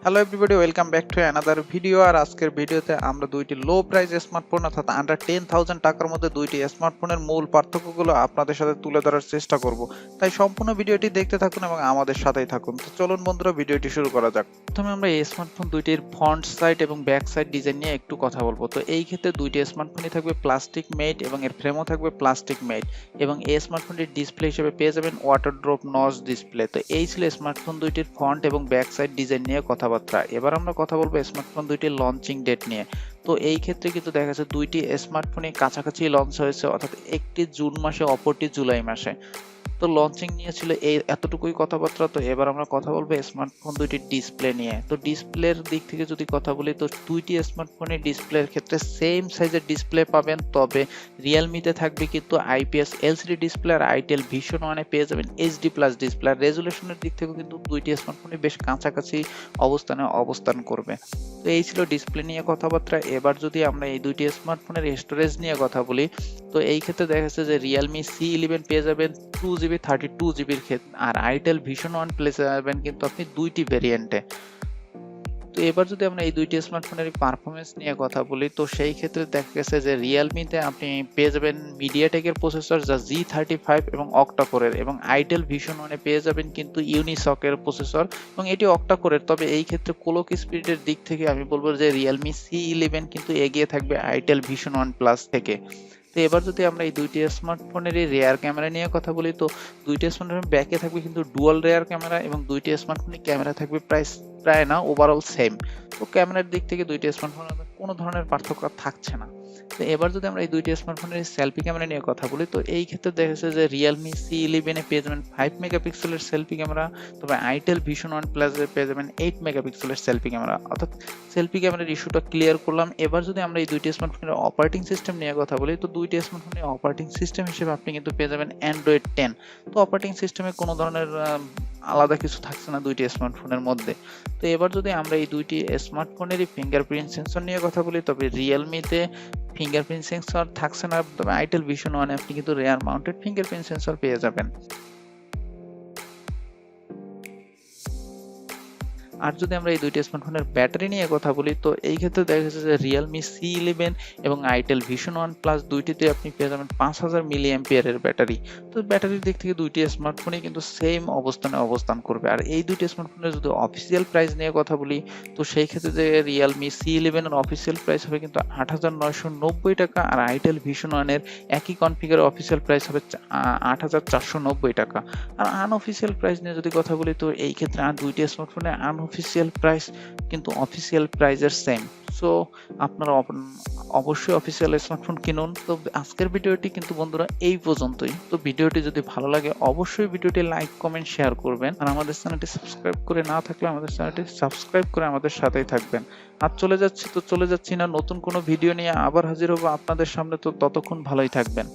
Hello everybody, welcome back to another video. আর আজকের ভিডিওতে আমরা দুইটি লো প্রাইস স্মার্টফোন অর্থাৎ আন্ডার 10,000 টাকার মধ্যে দুইটি স্মার্টফোনের মূল পার্থক্যগুলো আপনাদের সাথে তুলে ধরার চেষ্টা করব। তাই সম্পূর্ণ ভিডিওটি দেখতে থাকুন এবং আমাদের সাথেই থাকুন। তো চলুন বন্ধুরা, ভিডিওটি শুরু করা যাক। প্রথমে আমরা এই স্মার্টফোন দুইটির ফ্রন্ট সাইড এবং ব্যাক সাইড ডিজাইন নিয়ে একটু কথা বলবো। তো এই ক্ষেত্রে দুইটি স্মার্টফোনই থাকবে প্লাস্টিক মেড এবং এর ফ্রেমও থাকবে প্লাস্টিক মেড, এবং এই স্মার্টফোনটির ডিসপ্লে হিসেবে পেয়ে যাবেন ওয়াটার ড্রপ নচ ডিসপ্লে। তো এই ছিল স্মার্টফোন দুইটির ফ্রন্ট এবং ব্যাক সাইড ডিজাইন নিয়ে কথাবার্তা। এবার আমরা কথা বলবো স্মার্টফোন দুইটির লঞ্চিং ডেট নিয়ে। তো এই ক্ষেত্রে কিন্তু দেখা যাচ্ছে দুইটি স্মার্টফোনই কাছাকাছি লঞ্চ হয়েছে, অর্থাৎ একটি জুন মাসে অপরটি জুলাই মাসে। তো লঞ্চিং নিয়ে ছিল এই এতটুকুই কথাবার্তা। তো এবার আমরা কথা বলবো স্মার্টফোন দুইটির ডিসপ্লে নিয়ে। তো ডিসপ্লের দিক থেকে যদি কথা বলি, তো দুইটি স্মার্টফোনের ডিসপ্লের ক্ষেত্রে সেম সাইজের ডিসপ্লে পাবেন, তবে রিয়েলমিতে থাকবে কিন্তু আইপিএস এলসিডি ডিসপ্লে, আর আইটেল ভিশন ওয়ানে পেয়ে যাবেন এইচডি প্লাস ডিসপ্লে। আর রেজুলেশনের দিক থেকেও কিন্তু দুইটি স্মার্টফোনই বেশ কাছাকাছি অবস্থানে অবস্থান করবে। তো এই ছিল ডিসপ্লে নিয়ে কথাবার্তা। এবার যদি আমরা এই দুইটি স্মার্টফোনের স্টোরেজ নিয়ে কথা বলি, তো এই ক্ষেত্রে দেখা যাচ্ছে যে Realme C11 পেয়ে যাবেন 2GB 32GBর ক্ষেত্রে, আর আইটেল ভিশন ওয়ান পেয়ে যাবেন কিন্তু আপনি দুইটি ভেরিয়েন্টে। তো এবার যদি আমরা এই দুইটি স্মার্টফোনের পারফরমেন্স নিয়ে কথা বলি, তো সেই ক্ষেত্রে দেখা গেছে যে রিয়েলমিতে আপনি পেয়ে যাবেন মিডিয়াটেকের প্রসেসর যা G35 এবং অক্টা কোরের, এবং আইটেল ভিশন ওয়ানে পেয়ে যাবেন কিন্তু ইউনিসকের প্রসেসর এবং এটি অক্টা কোরের। তবে এই ক্ষেত্রে ক্লক স্পিডের দিক থেকে আমি বলবো যে Realme C11 কিন্তু এগিয়ে থাকবে আইটেল ভিশন ওয়ান প্লাস থেকে। তো এবার যদি আমরা এই দুইটি স্মার্টফোনেরই রেয়ার ক্যামেরা নিয়ে কথা বলি, তো দুইটি স্মার্টফোনের ব্যাকে থাকবে কিন্তু ডুয়াল রেয়ার ক্যামেরা, এবং দুইটি স্মার্টফোনের ক্যামেরা থাকবে প্রায় না ওভারঅল সেম। তো ক্যামেরার দিক থেকে দুইটি স্মার্টফোনের কোনো ধরনের পার্থক্য থাকছে না। তো এবার যদি আমরা এই দুইটি স্মার্টফোনের সেলফি ক্যামেরা নিয়ে কথা বলি, তো এই ক্ষেত্রে দেখা যাচ্ছে যে Realme C11 এ পেয়ে যাবেন 5 মেগাপিক্সেলের সেলফি ক্যামেরা, তবে আইটেল ভিশন ওয়ান প্লাস এ পেয়ে যাবেন 8 মেগাপিক্সেলের সেলফি ক্যামেরা। অর্থাৎ সেলফি ক্যামেরার ইস্যুটা ক্লিয়ার করলাম। এবার যদি আমরা এই দুইটি স্মার্টফোনের অপারেটিং সিস্টেম নিয়ে কথা বলি, তো দুইটি স্মার্টফোনের অপারেটিং সিস্টেম হিসেবে আপনি কিন্তু পেয়ে যাবেন অ্যান্ড্রয়েড 10। তো অপারেটিং সিস্টেমে কোনো ধরনের আলাদা কিছু থাকছে না দুইটি স্মার্টফোনের মধ্যে। তো এবার যদি আমরা এই দুইটি স্মার্টফোনেরই ফিঙ্গারপ্রিন্ট সেন্সর নিয়ে কথা বলি, তবে রিয়েলমিতে ফিঙ্গারপ্রিন্ট সেন্সর থাকছে না, তবে আইটেল ভিশন ওয়ানে আপনি কিন্তু রেয়ার মাউন্টেড ফিঙ্গারপ্রিন্ট সেন্সর পেয়ে যাবেন। আর যদি আমরা এই দুইটি স্মার্টফোনের ব্যাটারি নিয়ে কথা বলি, তো এই ক্ষেত্রে দেখা যাচ্ছে যে Realme C11 এবং আইটেল ভিশন ওয়ান প্লাস দুইটিতে আপনি পেয়ে যাবেন 5000 মিলি অ্যাম্পিয়ারের ব্যাটারি। তো ব্যাটারির দিক থেকে দুইটি স্মার্টফোনই কিন্তু সেম অবস্থানে অবস্থান করবে। আর এই দুইটি স্মার্টফোনের যদি অফিসিয়াল প্রাইস নিয়ে কথা বলি, তো সেই ক্ষেত্রে যে Realme C11 এর অফিসিয়াল প্রাইস হবে কিন্তু 8990 টাকা, আর আইটেল ভিশন ওয়ানের একই কনফিগারের অফিসিয়াল প্রাইস হবে 8490 টাকা। আর আনঅফিসিয়াল প্রাইস নিয়ে যদি কথা বলি, তো এই ক্ষেত্রে আর দুইটি স্মার্টফোনের আনঅফিসিয়াল প্রাইস কিন্তু অফিসিয়াল প্রাইসের সেম। সো আপনারা অবশ্যই অফিসিয়াল স্মার্টফোন কিনুন। তো আজকের ভিডিওটি কিন্তু বন্ধুরা এই পর্যন্তই। তো ভিডিওটি যদি ভালো লাগে অবশ্যই ভিডিওটি লাইক কমেন্ট শেয়ার করবেন, আর আমাদের চ্যানেলটি সাবস্ক্রাইব করে না থাকলে আমাদের চ্যানেলটি সাবস্ক্রাইব করে আমাদের সাথেই থাকবেন। আর চলে যাচ্ছি না, নতুন কোনো ভিডিও নিয়ে আবার হাজির হবো আপনাদের সামনে। তো ততক্ষণ ভালোই থাকবেন।